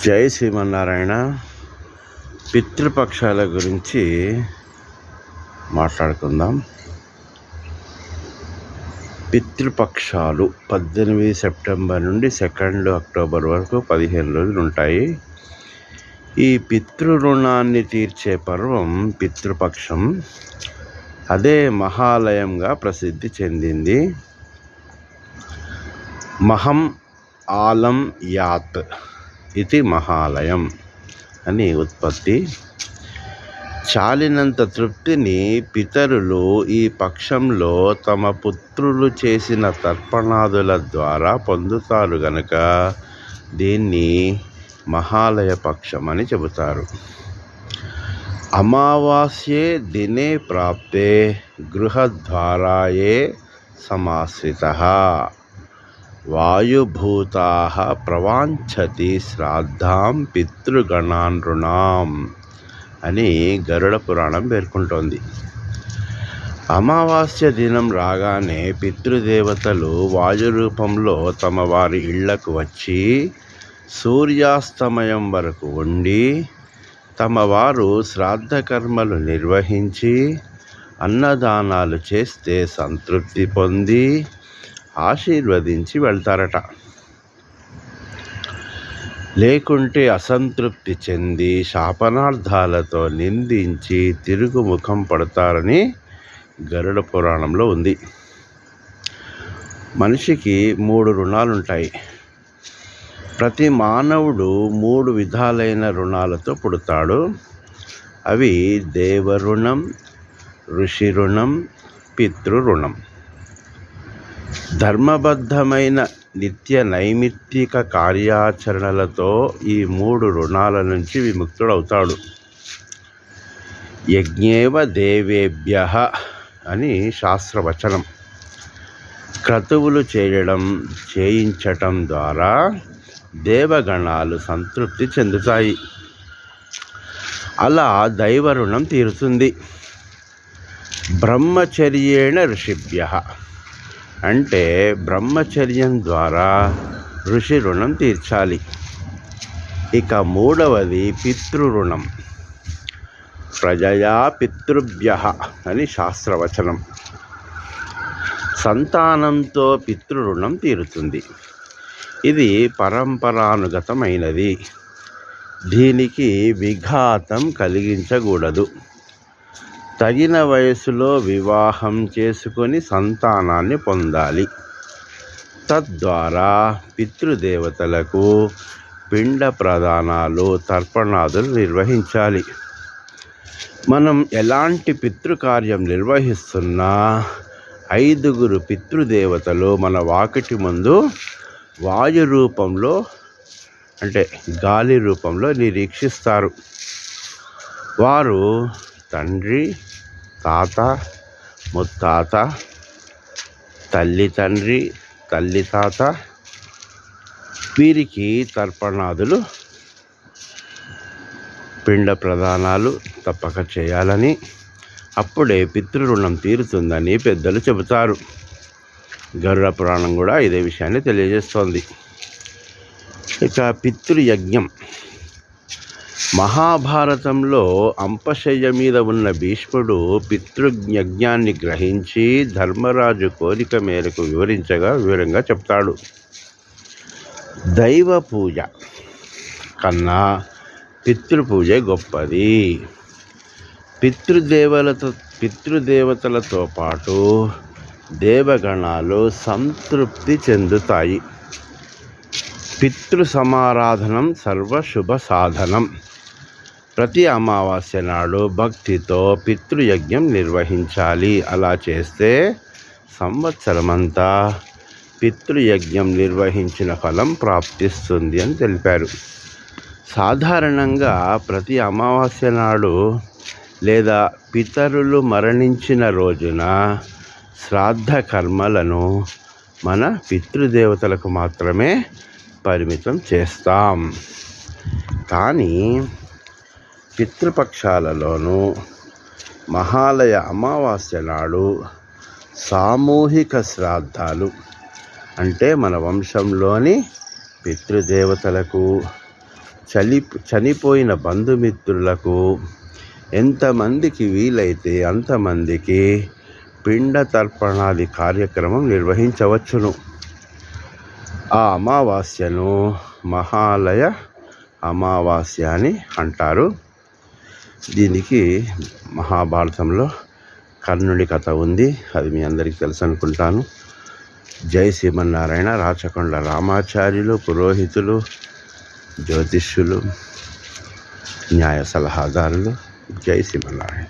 జై శ్రీమన్నారాయణ. పితృపక్షాల గురించి మాట్లాడుకుందాం. పితృపక్షాలు 18 సెప్టెంబర్ నుండి 2 అక్టోబర్ వరకు 15 రోజులు ఉంటాయి. ఈ పితృ రుణాన్ని తీర్చే పర్వం పితృపక్షం. అదే మహాలయంగా ప్రసిద్ధి చెందింది. మహం ఆలం యాత్ ఇది మహాలయం అని ఉత్పత్తి. చాలినంత తృప్తిని పితరులు ఈ పక్షంలో తమ పుత్రులు చేసిన తర్పణాదుల ద్వారా పొందుతారు గనక దీన్ని మహాలయ పక్షం అని చెబుతారు. అమావాస్యే దినే ప్రాప్తే గృహద్వారాయే సమాశ్రితః వాయుభూతాః ప్రవాంఛతి శ్రాద్ధాం పితృగణానృణాం అని గరుడ పురాణం పేర్కొంటోంది. అమావాస్య దినం రాగానే పితృదేవతలు వాయు రూపంలో తమ వారి ఇళ్లకు వచ్చి సూర్యాస్తమయం వరకు ఉండి తమ వారు శ్రాద్ధ కర్మలు నిర్వహించి అన్నదానాలు చేస్తే సంతృప్తి పొంది ఆశీర్వదించి వెళ్తారట. లేకుంటే అసంతృప్తి చెంది శాపనార్థాలతో నిందించి తిరుగుముఖం పడతారని గరుడ పురాణంలో ఉంది. మనిషికి 3 రుణాలుంటాయి. ప్రతి మానవుడు 3 విధాలైన రుణాలతో పుడతాడు. అవి దేవరుణం, ఋషి రుణం, పితృరుణం. ధర్మబద్ధమైన నిత్య నైమిత్తిక కార్యాచరణలతో ఈ 3 రుణాల నుంచి విముక్తుడవుతాడు. యజ్ఞేవ దేవేభ్యః అని శాస్త్రవచనం. క్రతువులు చేయించటం ద్వారా దేవగణాలు సంతృప్తి చెందుతాయి. అలా దైవ రుణం తీరుతుంది. బ్రహ్మచర్యేణ ఋషిభ్యః అంటే బ్రహ్మచర్యం ద్వారా ఋషి రుణం తీర్చాలి. ఇక 3వది పితృరుణం. ప్రజయా పితృభ్యః అని శాస్త్రవచనం. సంతానంతో పితృరుణం తీరుతుంది. ఇది పరంపరానుగతమైనది. దీనికి విఘాతం కలిగించకూడదు. తగిన వయసులో వివాహం చేసుకొని సంతానాన్ని పొందాలి. తద్వారా పితృదేవతలకు పిండ ప్రదానాలు, తర్పణాదులు నిర్వహించాలి. మనం ఎలాంటి పితృకార్యం నిర్వహిస్తున్నా 5 పితృదేవతలు మన వాకిటి ముందు వాయు రూపంలో అంటే గాలి రూపంలో నిరీక్షిస్తారు. వారు తండ్రి, తాత, ముత్తాత, తల్లి తండ్రి, తల్లి తాత, వీరికి తర్పణాదులు, పిండ ప్రదానాలు తప్పక చేయాలని, అప్పుడే పితృరుణం తీరుతుందని పెద్దలు చెబుతారు. గరుడ పురాణం కూడా ఇదే విషయాన్ని తెలియజేస్తోంది. ఇక పితృయజ్ఞం. మహాభారతంలో అంపశయ్య మీద ఉన్న భీష్ముడు పితృయజ్ఞాన్ని గ్రహించి ధర్మరాజు కోరిక మేరకు వివరంగా చెప్తాడు. దైవ పూజ కన్నా పితృపూజ గొప్పది. పితృదేవతలతో పాటు దేవగణాలు సంతృప్తి చెందుతాయి. పితృ సమారాధనం సర్వశుభ సాధనం. ప్రతి అమావాస్య నాడు భక్తితో పితృయజ్ఞం నిర్వహించాలి. అలా చేస్తే సంవత్సరమంతా పితృయజ్ఞం నిర్వహించిన ఫలం ప్రాప్తిస్తుంది అని తెలిపారు. సాధారణంగా ప్రతి అమావాస్య నాడు లేదా పితరులు మరణించిన రోజున శ్రాద్ధ కర్మలను మన పితృదేవతలకు మాత్రమే పరిమితం చేస్తాం. కానీ పితృపక్షాలలోనూ మహాలయ అమావాస్య నాడు సామూహిక శ్రాద్ధాలు అంటే మన వంశంలోని పితృదేవతలకు చనిపోయిన బంధుమిత్రులకు ఎంతమందికి వీలైతే అంతమందికి పిండ తర్పణాది కార్యక్రమం నిర్వహించవచ్చును. ఆ అమావాస్యను మహాలయ అమావాస్య అని అంటారు. దీనికి మహాభారతంలో కర్ణుడి కథ ఉంది. అది మీ అందరికీ తెలుసు అనుకుంటాను. జై శ్రీమన్నారాయణ. రాచకొండ రామాచార్యులు, పురోహితులు, జ్యోతిష్యులు, న్యాయ సలహాదారులు. జై శ్రీమన్నారాయణ.